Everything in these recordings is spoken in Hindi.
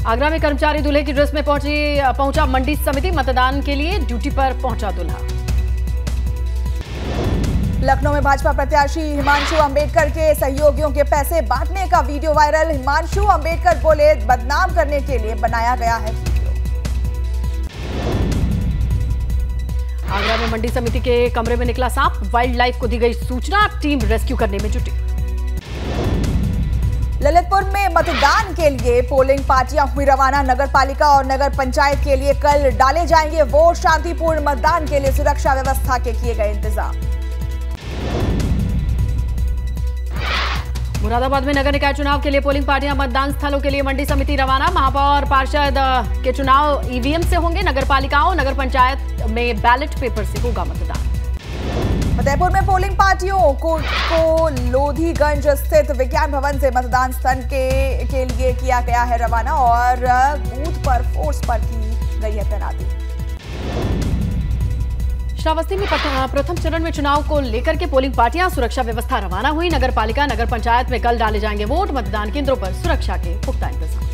आगरा में कर्मचारी दूल्हे की ड्रेस में पहुंचा मंडी समिति, मतदान के लिए ड्यूटी पर पहुंचा दूल्हा। लखनऊ में भाजपा प्रत्याशी हिमांशु अंबेडकर के सहयोगियों के पैसे बांटने का वीडियो वायरल। हिमांशु अंबेडकर बोले, बदनाम करने के लिए बनाया गया है वीडियो। आगरा में मंडी समिति के कमरे में निकला सांप, वाइल्ड लाइफ को दी गई सूचना, टीम रेस्क्यू करने में जुटी। ललितपुर में मतदान के लिए पोलिंग पार्टियां हुई रवाना। नगर पालिका और नगर पंचायत के लिए कल डाले जाएंगे वोट। शांतिपूर्ण मतदान के लिए सुरक्षा व्यवस्था के किए गए इंतजाम। मुरादाबाद में नगर निकाय चुनाव के लिए पोलिंग पार्टियां मतदान स्थलों के लिए मंडी समिति रवाना। महापौर पार्षद के चुनाव ईवीएम से होंगे। नगर पालिकाओं नगर पंचायत में बैलेट पेपर से होगा मतदान। फतेहपुर में पोलिंग पार्टियों को लोधीगंज स्थित विज्ञान भवन से मतदान स्थल के लिए किया गया है रवाना और बूथ पर फोर्स पर की गई है तैनाती। श्रावस्ती में प्रथम चरण में चुनाव को लेकर के पोलिंग पार्टियां सुरक्षा व्यवस्था रवाना हुई। नगर पालिका नगर पंचायत में कल डाले जाएंगे वोट। मतदान केंद्रों पर सुरक्षा के पुख्ता इंतजाम।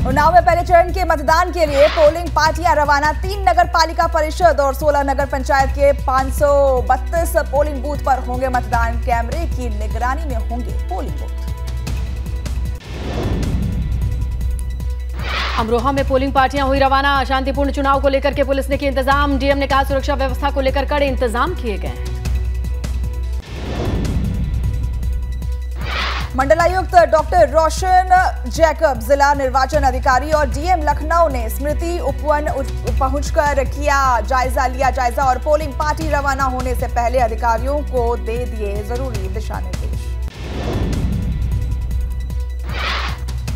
उन्नाव में पहले चरण के मतदान के लिए पोलिंग पार्टियां रवाना। 3 नगर पालिका परिषद और 16 नगर पंचायत के 532 पोलिंग बूथ पर होंगे मतदान। कैमरे की निगरानी में होंगे पोलिंग बूथ। अमरोहा में पोलिंग पार्टियां हुई रवाना। शांतिपूर्ण चुनाव को लेकर के पुलिस ने किए इंतजाम। डीएम ने कहा, सुरक्षा व्यवस्था को लेकर कड़े इंतजाम किए गए हैं। मंडलायुक्त डॉक्टर रोशन जैकब, जिला निर्वाचन अधिकारी और डीएम लखनऊ ने स्मृति उपवन पहुंचकर लिया जायजा और पोलिंग पार्टी रवाना होने से पहले अधिकारियों को दे दिए जरूरी दिशा निर्देश।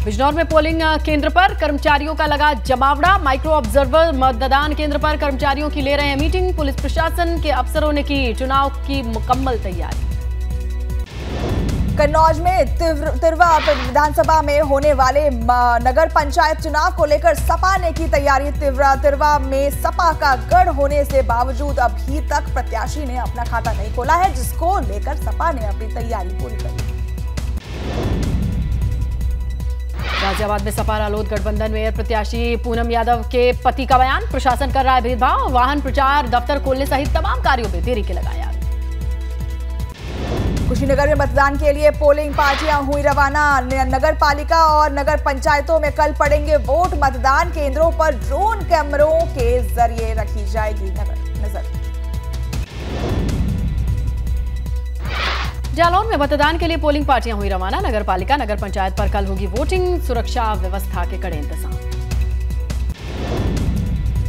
बिजनौर में पोलिंग केंद्र पर कर्मचारियों का लगा जमावड़ा। माइक्रो ऑब्जर्वर मतदान केंद्र पर कर्मचारियों की ले रहे हैं मीटिंग। पुलिस प्रशासन के अफसरों ने की चुनाव की मुकम्मल तैयारी। कन्नौज में तिरवा विधानसभा में होने वाले नगर पंचायत चुनाव को लेकर सपा ने की तैयारी। तिरवा में सपा का गढ़ होने से बावजूद अभी तक प्रत्याशी ने अपना खाता नहीं खोला है, जिसको लेकर सपा ने अपनी तैयारी पूरी कर ली। गाजियाबाद में सपा रालोद गठबंधन में प्रत्याशी पूनम यादव के पति का बयान, प्रशासन कर रहा है भेदभाव। वाहन प्रचार दफ्तर खोलने सहित तमाम कार्यों में देरी के लगाया। कुशीनगर में मतदान के लिए पोलिंग पार्टियां हुई रवाना। नगर पालिका और नगर पंचायतों में कल पड़ेंगे वोट। मतदान केंद्रों पर ड्रोन कैमरों के जरिए रखी जाएगी नजर। जालौन में मतदान के लिए पोलिंग पार्टियां हुई रवाना। नगर पालिका नगर पंचायत पर कल होगी वोटिंग। सुरक्षा व्यवस्था के कड़े इंतजाम।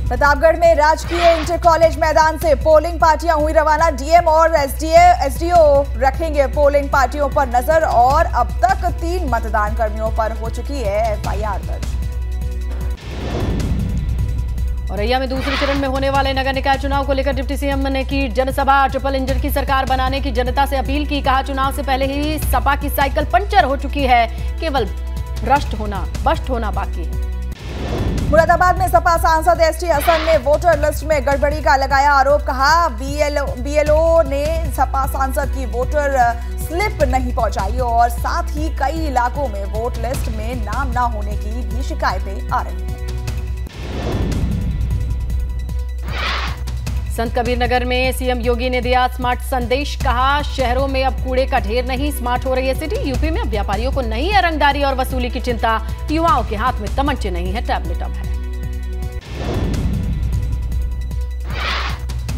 प्रतापगढ़ में राजकीय इंटर कॉलेज मैदान से पोलिंग पार्टियां हुई रवाना। डीएम और एसडीओ रखेंगे पोलिंग पार्टियों पर नजर और अब तक 3 मतदान कर्मियों पर हो चुकी है एफआईआर दर्ज। औरैया में दूसरे चरण में होने वाले नगर निकाय चुनाव को लेकर डिप्टी सीएम ने की जनसभा। ट्रिपल इंजन की सरकार बनाने की जनता से अपील की। कहा, चुनाव से पहले ही सपा की साइकिल पंचर हो चुकी है, केवल बस्ट होना बाकी है। मुरादाबाद में सपा सांसद एसटी हसन ने वोटर लिस्ट में गड़बड़ी का लगाया आरोप। कहा, बीएलओ ने सपा सांसद की वोटर स्लिप नहीं पहुंचाई और साथ ही कई इलाकों में वोट लिस्ट में नाम न होने की भी शिकायतें आ रही हैं। संत कबीर नगर में सीएम योगी ने दिया स्मार्ट संदेश। कहा, शहरों में अब कूड़े का ढेर नहीं, स्मार्ट हो रही है सिटी। यूपी में अब व्यापारियों को नहीं है रंगदारी और वसूली की चिंता। युवाओं के हाथ में तमंचे नहीं है, टैबलेट अब है।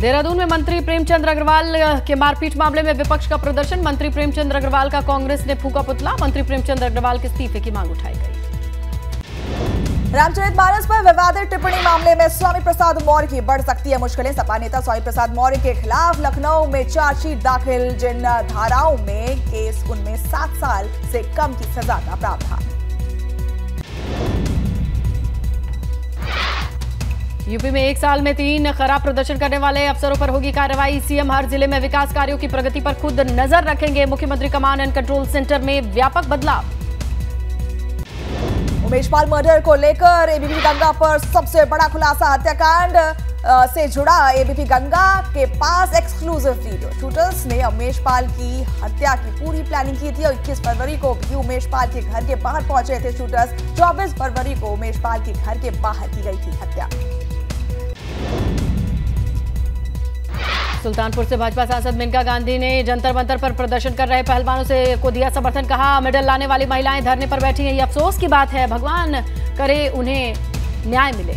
देहरादून में मंत्री प्रेमचंद अग्रवाल के मारपीट मामले में विपक्ष का प्रदर्शन। मंत्री प्रेमचंद अग्रवाल का कांग्रेस ने फूका पुतला। मंत्री प्रेमचंद अग्रवाल के इस्तीफे की मांग उठाई गई। रामचरितमानस पर विवादित टिप्पणी मामले में स्वामी प्रसाद मौर्य की बढ़ सकती है मुश्किलें। सपा नेता स्वामी प्रसाद मौर्य के खिलाफ लखनऊ में चार्जशीट दाखिल। जिन धाराओं में केस, उनमें 7 साल से कम की सजा का प्रावधान। यूपी में 1 साल में 3 खराब प्रदर्शन करने वाले अफसरों पर होगी कार्रवाई। सीएम हर जिले में विकास कार्यों की प्रगति पर खुद नजर रखेंगे। मुख्यमंत्री कमांड एंड कंट्रोल सेंटर में व्यापक बदलाव। उमेश पाल मर्डर को लेकर एबीपी गंगा पर सबसे बड़ा खुलासा। हत्याकांड से जुड़ा एबीपी गंगा के पास एक्सक्लूसिव वीडियो। शूटर्स ने उमेश पाल की हत्या की पूरी प्लानिंग की थी और 21 फरवरी को भी उमेश पाल के घर के बाहर पहुंचे थे शूटर्स। 24 फरवरी को उमेश पाल के घर के बाहर की गई थी हत्या। सुल्तानपुर से भाजपा सांसद मेनका गांधी ने जंतर मंतर पर प्रदर्शन कर रहे पहलवानों से को दिया समर्थन। कहा, मेडल लाने वाली महिलाएं धरने पर बैठी हैं, ये अफसोस की बात है। भगवान करे उन्हें न्याय मिले।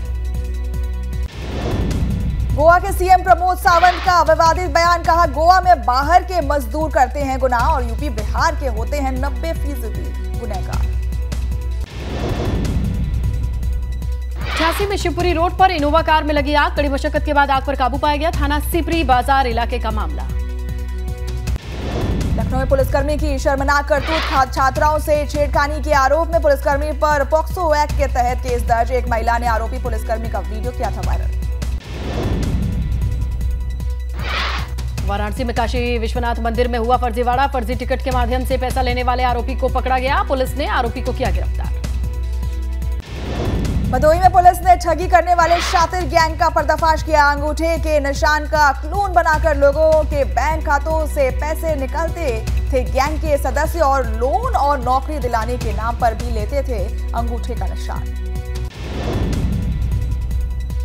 गोवा के सीएम प्रमोद सावंत का विवादित बयान। कहा, गोवा में बाहर के मजदूर करते हैं गुनाह और यूपी बिहार के होते हैं 90% गुनहगार। झांसी में शिवपुरी रोड पर इनोवा कार में लगी आग। कड़ी मशक्कत के बाद आग पर काबू पाया गया। थाना सिपरी बाजार इलाके का मामला। लखनऊ में पुलिसकर्मी की शर्मनाक करतूत। छात्राओं से छेड़खानी के आरोप में पुलिसकर्मी पर पॉक्सो एक्ट के तहत केस दर्ज। एक महिला ने आरोपी पुलिसकर्मी का वीडियो किया था वायरल। वाराणसी में काशी विश्वनाथ मंदिर में हुआ फर्जीवाड़ा। फर्जी टिकट के माध्यम से पैसा लेने वाले आरोपी को पकड़ा गया। पुलिस ने आरोपी को किया गिरफ्तार। भदोही में पुलिस ने ठगी करने वाले शातिर गैंग का पर्दाफाश किया। अंगूठे के निशान का क्लोन बनाकर लोगों के बैंक खातों से पैसे निकालते थे गैंग के सदस्य और लोन और नौकरी दिलाने के नाम पर भी लेते थे अंगूठे का निशान।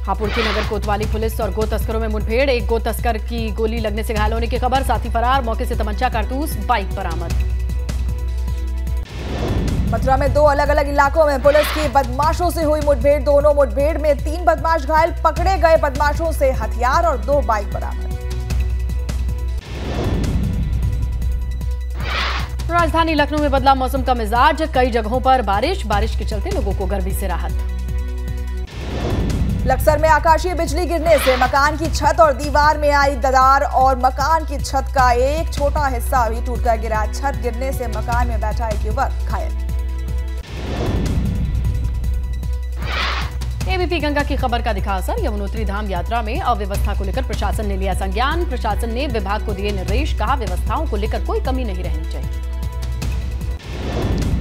हापुड़ की नगर कोतवाली पुलिस और गो तस्करों में मुठभेड़। एक गो तस्कर की गोली लगने से घायल होने की खबर। साथी फरार। मौके से तमंचा, कारतूस, बाइक बरामद। मथुरा में 2 अलग अलग इलाकों में पुलिस की बदमाशों से हुई मुठभेड़। दोनों मुठभेड़ में 3 बदमाश घायल। पकड़े गए बदमाशों से हथियार और 2 बाइक बरामद। राजधानी लखनऊ में बदला मौसम का मिजाज। कई जगहों पर बारिश के चलते लोगों को गर्मी से राहत। लक्सर में आकाशीय बिजली गिरने से मकान की छत और दीवार में आई दरार और मकान की छत का एक छोटा हिस्सा भी टूटकर गिरा। छत गिरने से मकान में बैठा एक युवक घायल। एबीपी गंगा की खबर का दिखा असर। यमुनोत्री धाम यात्रा में अव्यवस्था को लेकर प्रशासन ने लिया संज्ञान। प्रशासन ने विभाग को दिए निर्देश। कहा, व्यवस्थाओं को लेकर कोई कमी नहीं रहनी चाहिए।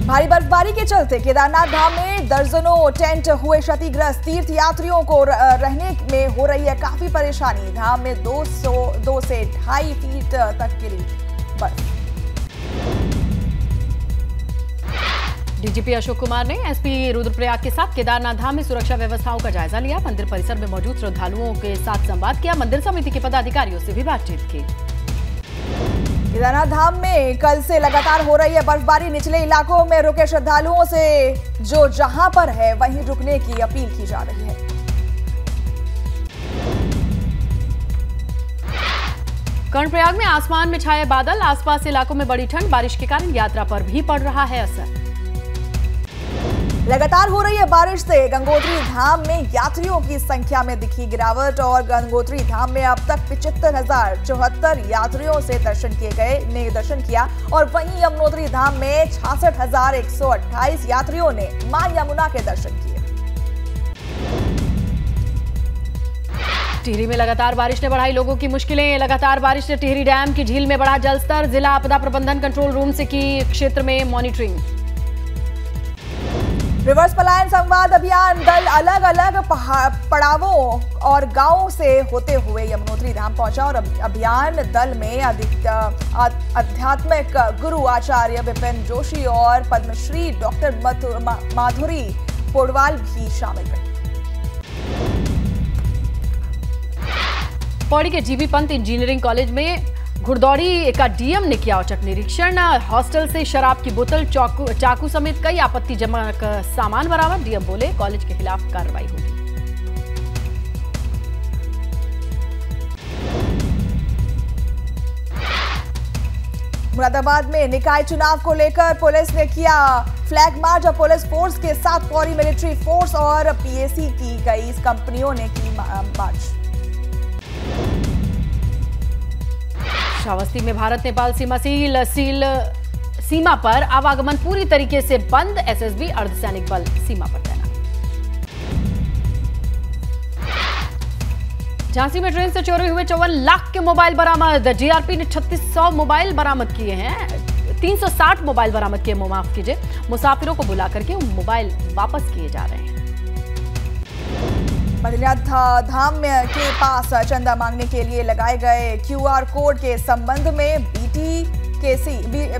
भारी बर्फबारी के चलते केदारनाथ धाम में दर्जनों टेंट हुए क्षतिग्रस्त। तीर्थ यात्रियों को रहने में हो रही है काफी परेशानी। धाम में 2 से 2.5 फीट तक गिरी बर्फ। डीजीपी अशोक कुमार ने एसपी रुद्रप्रयाग के साथ केदारनाथ धाम में सुरक्षा व्यवस्थाओं का जायजा लिया। मंदिर परिसर में मौजूद श्रद्धालुओं के साथ संवाद किया। मंदिर समिति के पदाधिकारियों से भी बातचीत की। केदारनाथ धाम में कल से लगातार हो रही है बर्फबारी। निचले इलाकों में रुके श्रद्धालुओं से जो जहां पर है वहीं रुकने की अपील की जा रही है। कर्णप्रयाग में आसमान में छाए बादल। आसपास इलाकों में बड़ी ठंड। बारिश के कारण यात्रा पर भी पड़ रहा है असर। लगातार हो रही है बारिश से गंगोत्री धाम में यात्रियों की संख्या में दिखी गिरावट और गंगोत्री धाम में अब तक 75,074 यात्रियों से दर्शन किया और वहीं यमुनोत्री धाम में 66,128 यात्रियों ने मां यमुना के दर्शन किए। टिहरी में लगातार बारिश ने बढ़ाई लोगों की मुश्किलें। लगातार बारिश ने टिहरी डैम की झील में बढ़ा जलस्तर। जिला आपदा प्रबंधन कंट्रोल रूम से की क्षेत्र में मॉनिटरिंग। रिवर्स पलायन संवाद अभियान दल अलग अलग पड़ावों और गांवों से होते हुए यमुनोत्री धाम पहुंचा और अभियान दल में आध्यात्मिक गुरु आचार्य विपिन जोशी और पद्मश्री डॉक्टर माधुरी पोडवाल भी शामिल रहे। पौड़ी के जीबी पंत इंजीनियरिंग कॉलेज में घुड़दौड़ी का डीएम ने किया औचक निरीक्षण। हॉस्टल से शराब की बोतल, चाकू समेत कई आपत्तिजनक सामान बरामद। डीएम बोले, कॉलेज के खिलाफ कार्रवाई होगी। मुरादाबाद में निकाय चुनाव को लेकर पुलिस ने किया फ्लैग मार्च और पुलिस फोर्स के साथ पौड़ी मिलिट्री फोर्स और पीएसी की कई कंपनियों ने की मार्च। श्रावस्ती में भारत नेपाल सीमा पर आवागमन पूरी तरीके से बंद। एसएसबी अर्धसैनिक बल सीमा पर तैनात। झांसी में ट्रेन से चोरी हुए 54 लाख के मोबाइल बरामद। जीआरपी ने 3600 मोबाइल बरामद किए हैं। 360 मोबाइल बरामद किए, माफ कीजिए, मुसाफिरों को बुला करके मोबाइल वापस किए जा रहे हैं। बद्रीनाथ धाम के पास चंदा मांगने के लिए लगाए गए QR कोड के संबंध में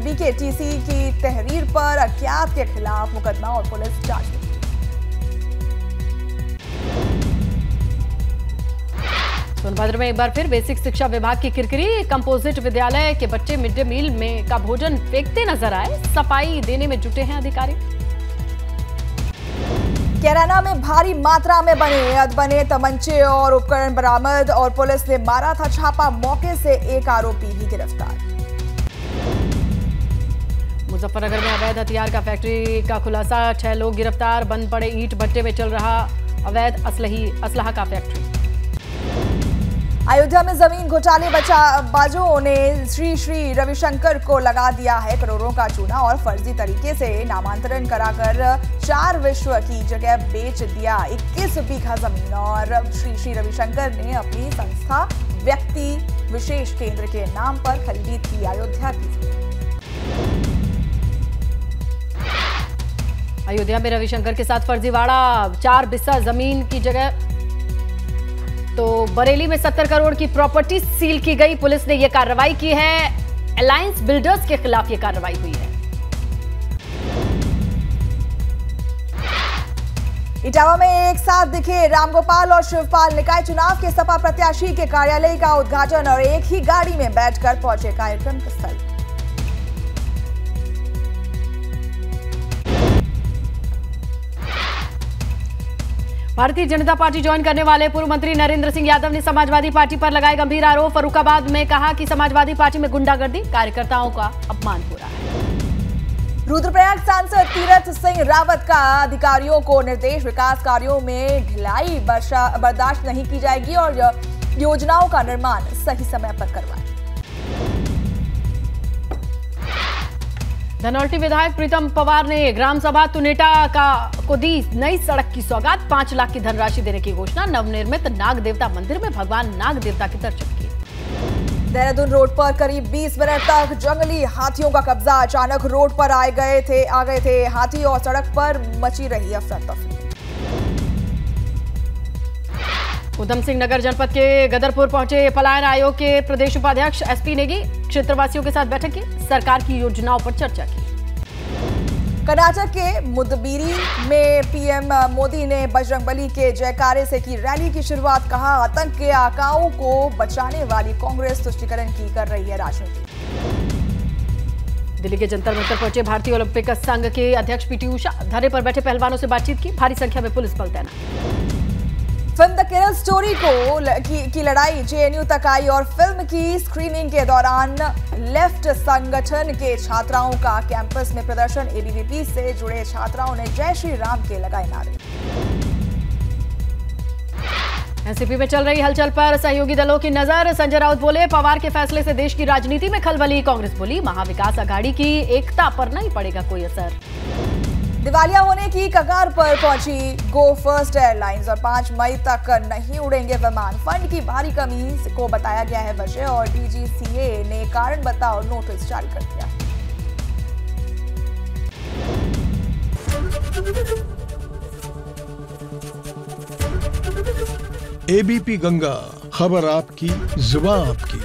BKTC की तहरीर पर अज्ञात के खिलाफ मुकदमा और पुलिस जांच में। सोनभद्र में एक बार फिर बेसिक शिक्षा विभाग की किरकिरी। कंपोजिट विद्यालय के बच्चे मिड डे मील में का भोजन फेंकते नजर आए, सफाई देने में जुटे हैं अधिकारी। कैराना में भारी मात्रा में बने तमंचे और उपकरण बरामद और पुलिस ने मारा था छापा, मौके से एक आरोपी भी गिरफ्तार। मुजफ्फरनगर में अवैध हथियार का फैक्ट्री का खुलासा, 6 लोग गिरफ्तार, बंद पड़े ईंट भट्टे में चल रहा अवैध असलहा का फैक्ट्री। अयोध्या में जमीन घोटाले बाजों ने श्री रविशंकर को लगा दिया है करोड़ों का चूना और फर्जी तरीके से नामांतरण कराकर 4 विश्व की जगह बेच दिया 21 बीघा जमीन। और श्री रविशंकर ने अपनी संस्था व्यक्ति विशेष केंद्र के नाम पर खरीदी थी अयोध्या की। अयोध्या में रविशंकर के साथ फर्जीवाड़ा, 4 बिस्सा जमीन की जगह। तो बरेली में 70 करोड़ की प्रॉपर्टी सील की गई, पुलिस ने यह कार्रवाई की है। अलायंस बिल्डर्स के खिलाफ यह कार्रवाई हुई है। इटावा में एक साथ दिखे रामगोपाल और शिवपाल, निकाय चुनाव के सपा प्रत्याशी के कार्यालय का उद्घाटन और एक ही गाड़ी में बैठकर पहुंचे कार्यक्रम स्थल। भारतीय जनता पार्टी ज्वाइन करने वाले पूर्व मंत्री नरेंद्र सिंह यादव ने समाजवादी पार्टी पर लगाए गंभीर आरोप। फर्रुखाबाद में कहा कि समाजवादी पार्टी में गुंडागर्दी, कार्यकर्ताओं का अपमान हो रहा है। रुद्रप्रयाग सांसद तीरथ सिंह रावत का अधिकारियों को निर्देश, विकास कार्यों में ढिलाई बर्दाश्त नहीं की जाएगी और योजनाओं का निर्माण सही समय पर करवाएं। धनौल्टी विधायक प्रीतम पवार ने ग्राम सभा तुनेटा को दी नई सड़क की सौगात, 5 लाख की धनराशि देने की घोषणा। नवनिर्मित नाग देवता मंदिर में भगवान नाग देवता के दर्शन किए। देहरादून रोड पर करीब 20 मिनट तक जंगली हाथियों का कब्जा, अचानक रोड पर आ गए थे हाथी और सड़क पर मची रही अफरा तफरी। उधम सिंह नगर जनपद के गदरपुर पहुंचे पलायन आयोग के प्रदेश उपाध्यक्ष SP नेगी, क्षेत्रवासियों के साथ बैठक की, सरकार की योजनाओं पर चर्चा की। कर्नाटक के मुदबिरी में PM मोदी ने बजरंगबली के जयकारे से की रैली की शुरुआत, कहा आतंक के आकाओं को बचाने वाली कांग्रेस तुष्टीकरण की कर रही है राजनीति। दिल्ली के जंतर मंतर पहुंचे भारतीय ओलंपिक संघ के अध्यक्ष PT उषा, धरने पर बैठे पहलवानों से बातचीत की, भारी संख्या में पुलिस बल तैनात। फिल्म द केरल स्टोरी की लड़ाई JNU तक आई और फिल्म की स्क्रीनिंग के दौरान लेफ्ट संगठन के छात्राओं का कैंपस में प्रदर्शन, ABVP से जुड़े छात्राओं ने जय श्री राम के लगाए नारे। एनसीपी में चल रही हलचल पर सहयोगी दलों की नजर, संजय राउत बोले पवार के फैसले से देश की राजनीति में खलबली। कांग्रेस बोली महाविकास आघाड़ी की एकता पर नहीं पड़ेगा कोई असर। दिवालिया होने की कगार पर पहुंची गो फर्स्ट एयरलाइंस और 5 मई तक नहीं उड़ेंगे विमान। फंड की भारी कमी को बताया गया है वजह और DGCA ने कारण बताओ नोटिस जारी कर दिया। ABP गंगा, खबर आपकी, जुबान आपकी।